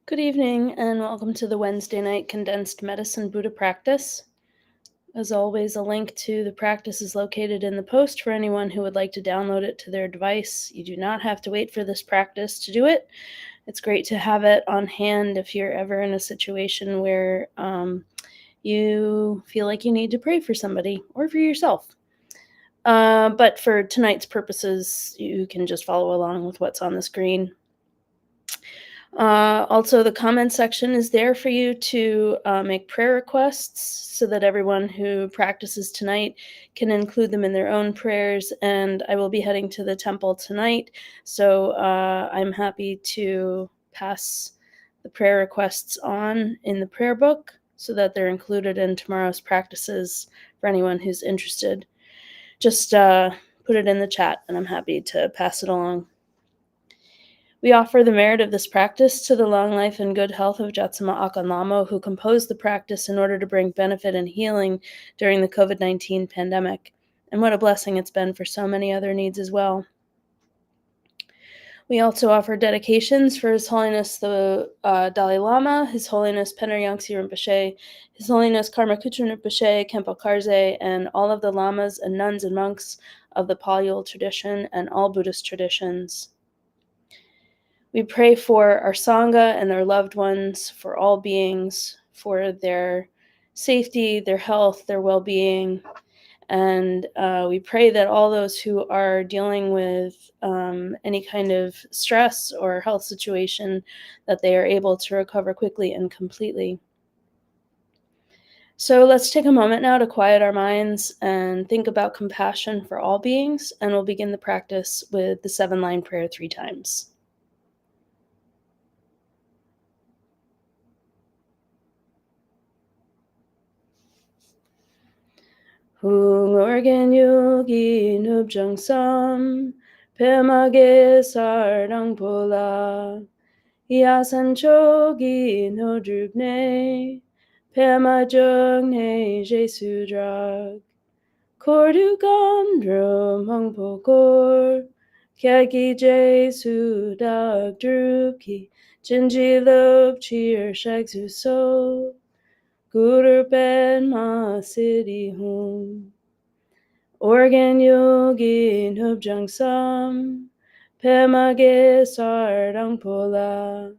Good evening, and welcome to the Wednesday night Condensed Medicine Buddha practice. As always, a link to the practice is located in the post for anyone who would like to download it to their device. You do not have to wait for this practice to do it. It's great to have it on hand if you're ever in a situation where you feel like you need to pray for somebody or for yourself. But for tonight's purposes, you can just follow along with what's on the screen. Also, the comment section is there for you to make prayer requests so that everyone who practices tonight can include them in their own prayers. And I will be heading to the temple tonight, so I'm happy to pass the prayer requests on in the prayer book so that they're included in tomorrow's practices for anyone who's interested. Just put it in the chat, and I'm happy to pass it along. We offer the merit of this practice to the long life and good health of Jatsama Akan Lamo, who composed the practice in order to bring benefit and healing during the COVID-19 pandemic. And what a blessing it's been for so many other needs as well. We also offer dedications for His Holiness the Dalai Lama, His Holiness Penir Yangtze Rinpoche, His Holiness Karma Kuchun Rinpoche, Khenpo Karze, and all of the lamas and nuns and monks of the Pali tradition and all Buddhist traditions. We pray for our Sangha and their loved ones, for all beings, for their safety, their health, their well-being. And we pray that all those who are dealing with any kind of stress or health situation, that they are able to recover quickly and completely. So let's take a moment now to quiet our minds and think about compassion for all beings, and we'll begin the practice with the 7-line prayer 3 times. Hung organ yogi nubjang sam, pemage sardang pola, yasan chogi no drupne, pema jogne jesu drag, kordu gandro mong pokor, kyagi jesu dag drupki, jinji lob cheer shagsu so, Guru Ben Ma Siddhi Hum. Organ Yogi Nubjang Sam, Pemage Sardang Pola,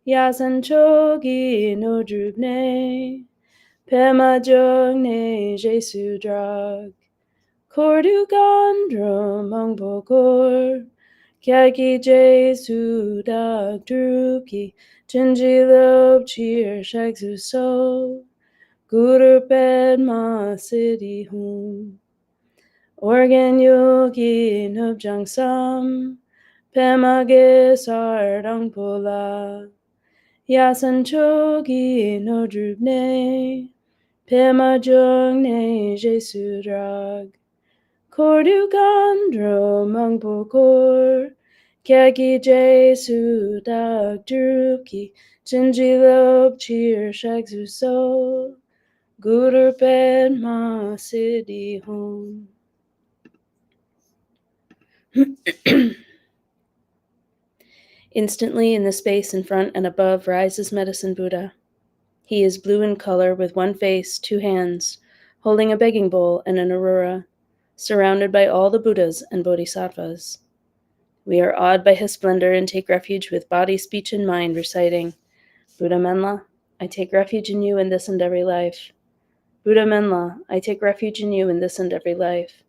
Yasan Chogi No Drupne, Pema Jogne Jesu Drag, Kordu Gandro Mang Bokor, Kyaki Jesu Dag Drupki, Jinji Lob Cheer Shagsu So, Guru Ped Ma Siddhi Hum. Organ Yogi Nubjang Sam, Pemage Sardang Pola, Yasan Chogi No Drupne, Pema Jogne Jesu Drag, Kordu Gandro Mang Pokor, Kyaki Jesu Dag Drupki, Jinji Lob Cheer Shagsu So, Guru Ped Ma Siddhi Hum. Instantly, in the space in front and above, rises Medicine Buddha. He is blue in color, with one face, 2 hands, holding a begging bowl and an aurora, surrounded by all the Buddhas and Bodhisattvas. We are awed by his splendor and take refuge with body, speech, and mind, reciting, Buddha Menla, I take refuge in you in this and every life. Buddha Menla, I take refuge in you in this and every life.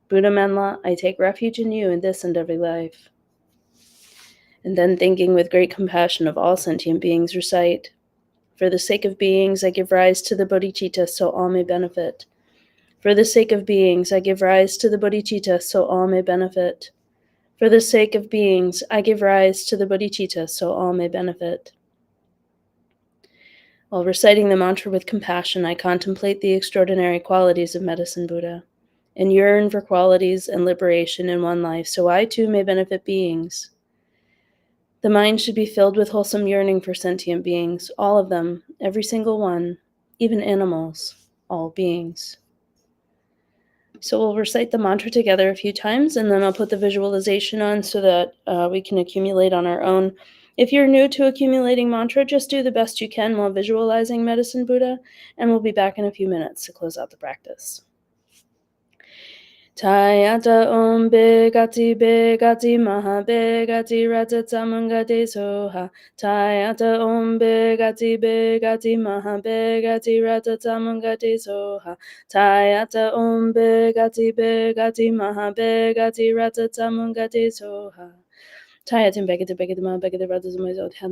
Buddha Menla, I take refuge in you in this and every life. And then, thinking with great compassion of all sentient beings, recite, For the sake of beings, I give rise to the bodhicitta, so all may benefit. For the sake of beings, I give rise to the bodhicitta, so all may benefit. For the sake of beings, I give rise to the bodhicitta, so all may benefit. While reciting the mantra with compassion, I contemplate the extraordinary qualities of Medicine Buddha, and yearn for qualities and liberation in one life, so I too may benefit beings. The mind should be filled with wholesome yearning for sentient beings, all of them, every single one, even animals, all beings. So we'll recite the mantra together a few times, and then I'll put the visualization on so that we can accumulate on our own If you're new to accumulating mantra, just do the best you can while visualizing Medicine Buddha, and we'll be back in a few minutes to close out the practice. Tayata om begati maha begati ratatamangati soha. Tayata om begati maha begati ratatamangati soha. Tayata om begati maha begati ratatamangati soha. Tayatim begati maha begati ratatamangati soha.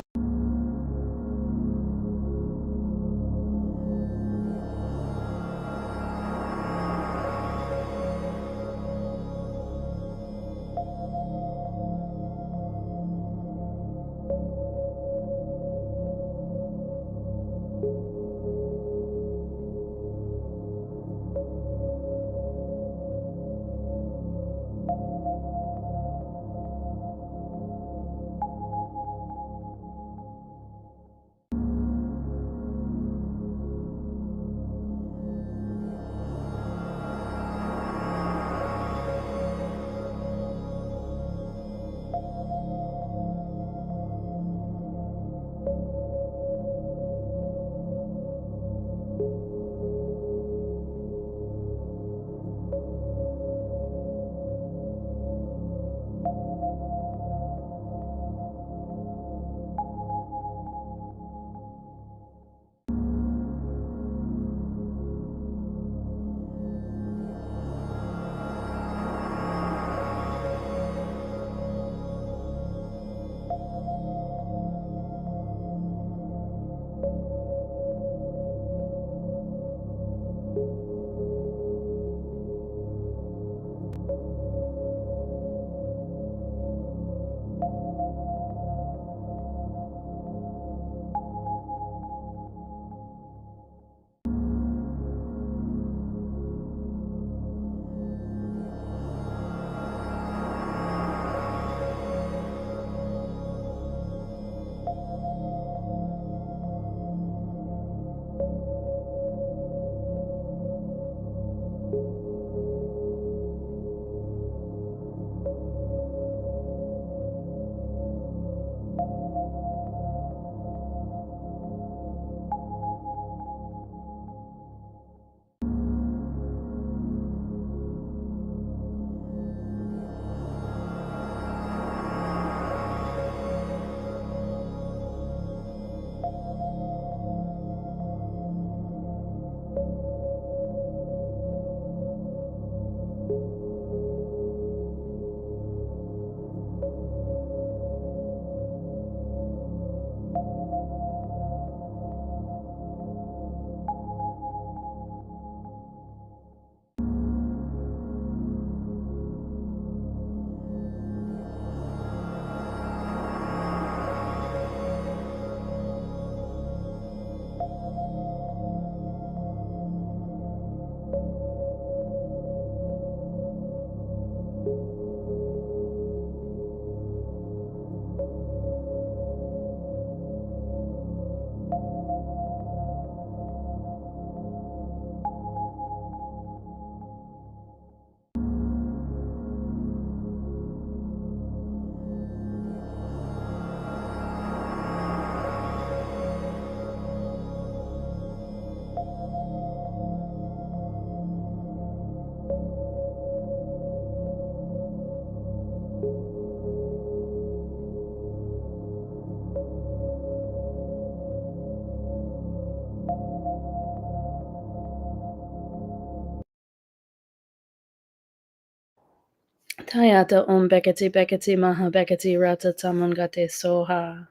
Tayata om bekati maha bekati ratatamangati soha.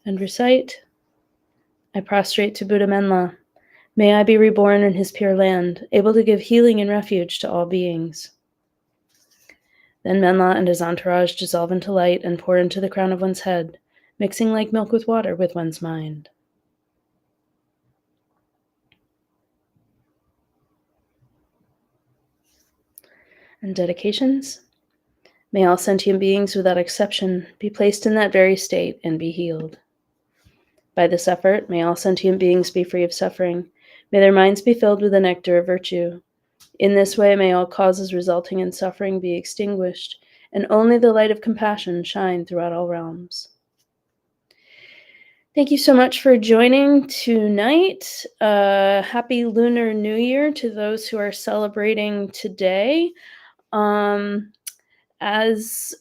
And recite, I prostrate to Buddha Menla. May I be reborn in his pure land, able to give healing and refuge to all beings. Then Menla and his entourage dissolve into light and pour into the crown of one's head, mixing like milk with water with one's mind. And dedications. May all sentient beings without exception be placed in that very state and be healed. By this effort, may all sentient beings be free of suffering. May their minds be filled with the nectar of virtue. In this way, may all causes resulting in suffering be extinguished, and only the light of compassion shine throughout all realms. Thank you so much for joining tonight. Happy Lunar New Year to those who are celebrating today. Um, as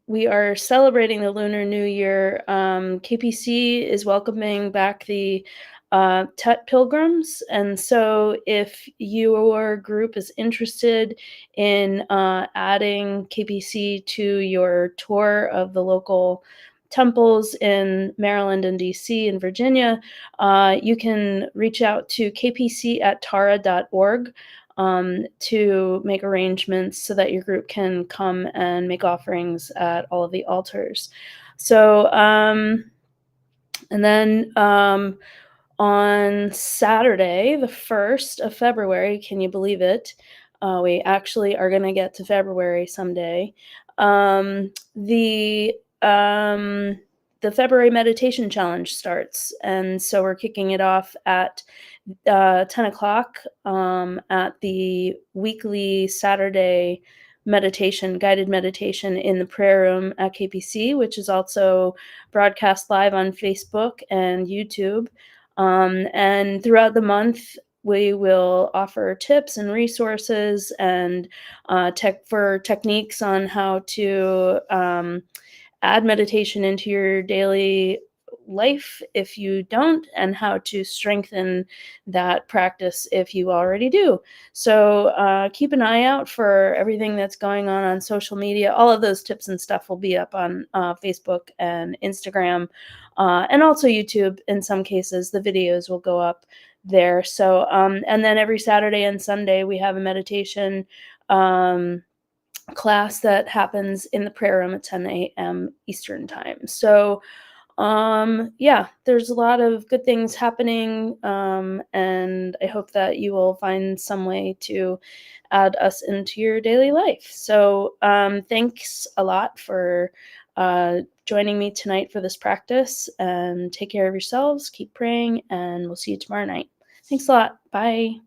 we are celebrating the Lunar New Year, KPC is welcoming back the Tut Pilgrims. And so, if your group is interested in adding KPC to your tour of the local temples in Maryland and DC and Virginia, you can reach out to kpc@tara.org to make arrangements so that your group can come and make offerings at all of the altars. So, and then on Saturday, the 1st of February, can you believe it? We actually are going to get to February someday. Um, the um, the February meditation challenge starts, and so we're kicking it off at 10 o'clock at the weekly Saturday guided meditation in the prayer room at KPC, which is also broadcast live on Facebook and YouTube. And throughout the month, we will offer tips and resources and techniques on how to add meditation into your daily life if you don't, and how to strengthen that practice if you already do. So keep an eye out for everything that's going on social media. All of those tips and stuff will be up on Facebook and Instagram, and also YouTube. In some cases, the videos will go up there. So and then every Saturday and Sunday we have a meditation class that happens in the prayer room at 10 a.m. Eastern time. So yeah, there's a lot of good things happening, and I hope that you will find some way to add us into your daily life. So thanks a lot for joining me tonight for this practice, and take care of yourselves, keep praying, and we'll see you tomorrow night. Thanks a lot. Bye.